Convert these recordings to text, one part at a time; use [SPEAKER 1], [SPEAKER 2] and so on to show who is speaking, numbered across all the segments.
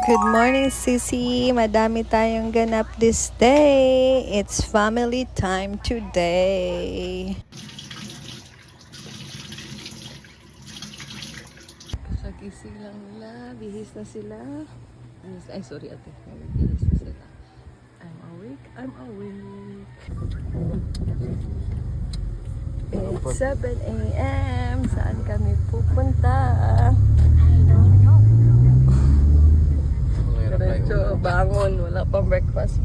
[SPEAKER 1] Good morning, Sissy. Madami tayong ganap this day. It's family time today. Kagising lang nila. Bihis na sila. Ay, sorry ate. Bihis na sila. I'm awake. It's 7 a.m. Saan kami pupunta? Diretso, bangon. Wala pang breakfast.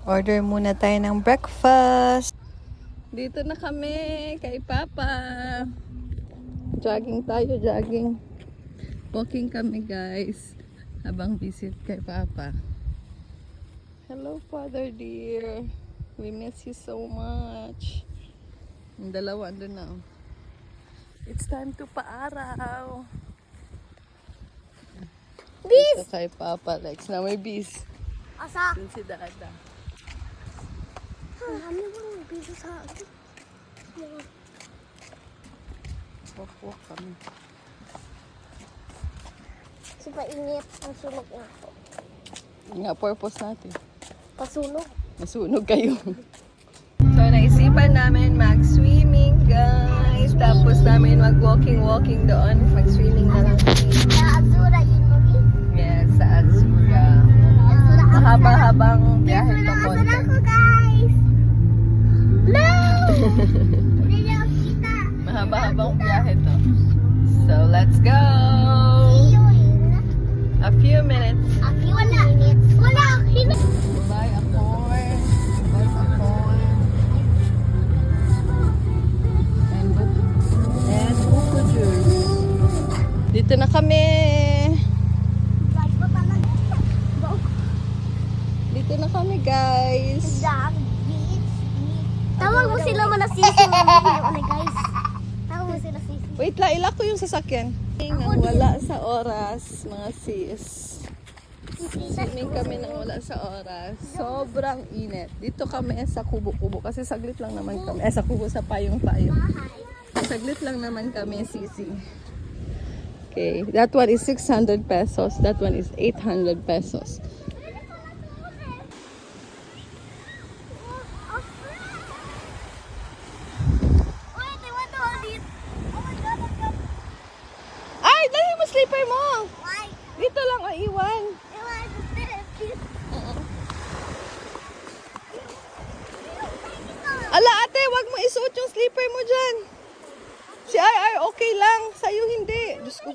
[SPEAKER 1] Order muna tayo ng breakfast. Dito na kami kay Papa. Jogging tayo. Walking kami, guys. Habang visit kay Papa. Hello, Father dear. We miss you so much. Yung dalawa andun na. It's time to paaraw.
[SPEAKER 2] Bis!
[SPEAKER 1] Ito kay Papa Lex. Na may bis.
[SPEAKER 2] Asa?
[SPEAKER 1] Dun si Dada.
[SPEAKER 2] Ano ba ang biso sa akin?
[SPEAKER 1] Walk kami.
[SPEAKER 2] Si painit ang sunog na ako.
[SPEAKER 1] Nga purpose natin.
[SPEAKER 2] Pasunog.
[SPEAKER 1] Masunog kayo. So, naisipan namin mag-swimming, guys. Tapos namin mag-walking doon. Mag-swimming na lang.
[SPEAKER 2] Sa Azura yun mo rin.
[SPEAKER 1] Yes, sa Azura. Mahaba-habang biyahe to po.
[SPEAKER 2] Asan ako, guys? No! Hindi niya ako kita.
[SPEAKER 1] Mahaba-habang biyahe to. So, let's go!
[SPEAKER 2] See you in
[SPEAKER 1] A few minutes.
[SPEAKER 2] a few minutes. Wala!
[SPEAKER 1] Buy a corn. And buko juice. Dito na kami.
[SPEAKER 2] Like ko talaga.
[SPEAKER 1] Dito na kami, guys.
[SPEAKER 2] Dog, beach. Tawag mo sila man na sisi. Guys. Tawag mo sila sisi.
[SPEAKER 1] Wait lang, ilak ko yung sasakyan. Nang wala sa oras, mga sis. Swimming kami nang wala sa oras. Sobrang init. Dito kami sa kubo-kubo kasi saglit lang naman kami. Sa kubo, sa payong-payong. Saglit lang naman kami, sisi. Okay, that one is 600 pesos. That one is 800 pesos.
[SPEAKER 2] Wait, I want to hold it. Oh my God, I'm gonna...
[SPEAKER 1] Ay, dali mo slipper mo!
[SPEAKER 2] Why?
[SPEAKER 1] Dito lang ang iwan.
[SPEAKER 2] I want to sit.
[SPEAKER 1] Ala ate, wag mo isuot yung slipper mo dyan. Si Ay, okay lang. Sa'yo hindi. Diyos ko.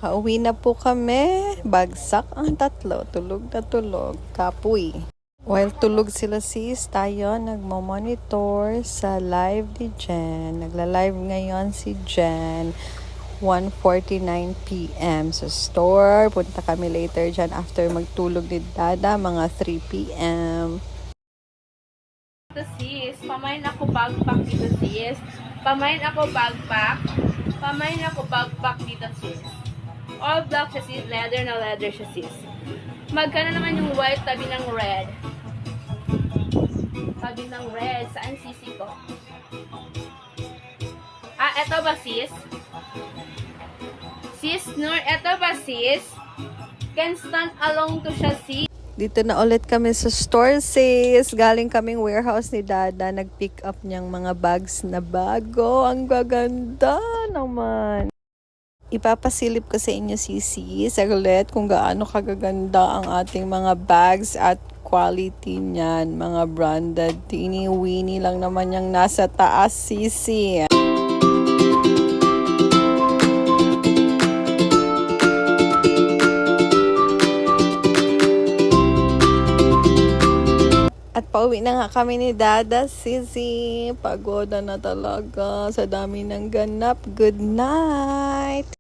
[SPEAKER 1] Kauwi na po kami. Bagsak ang tatlo. Tulog na tulog. Kapoy. While tulog sila sis, tayo nagmo-monitor sa live ni Jen. Nagla-live ngayon si Jen. 1:49 p.m. sa store. Punta kami later dyan after magtulog ni Dada. Mga 3 p.m.
[SPEAKER 3] Dito sis, pamain ako backpack dito sis. Pamain ako backpack dito sis. All black siya sis, leather na leather siya sis. Magkano naman yung white tabi ng red? Tabi ng red, saan sisi ko? Ah, eto ba sis? Sis Nur, eto ba sis? Can stand along to siya sis.
[SPEAKER 1] Dito na ulit kami sa store, sis. Galing kaming warehouse ni Dada. Nag-pick up niyang mga bags na bago. Ang gaganda naman. Ipapasilip ko sa inyo, sisi, saglit kung gaano kagaganda ang ating mga bags at quality niyan. Mga branded, teeny-weeny lang naman yung nasa taas, sisi. At pauwi na nga kami ni Dada, sisi. Pagoda na talaga sa dami ng ganap. Good night!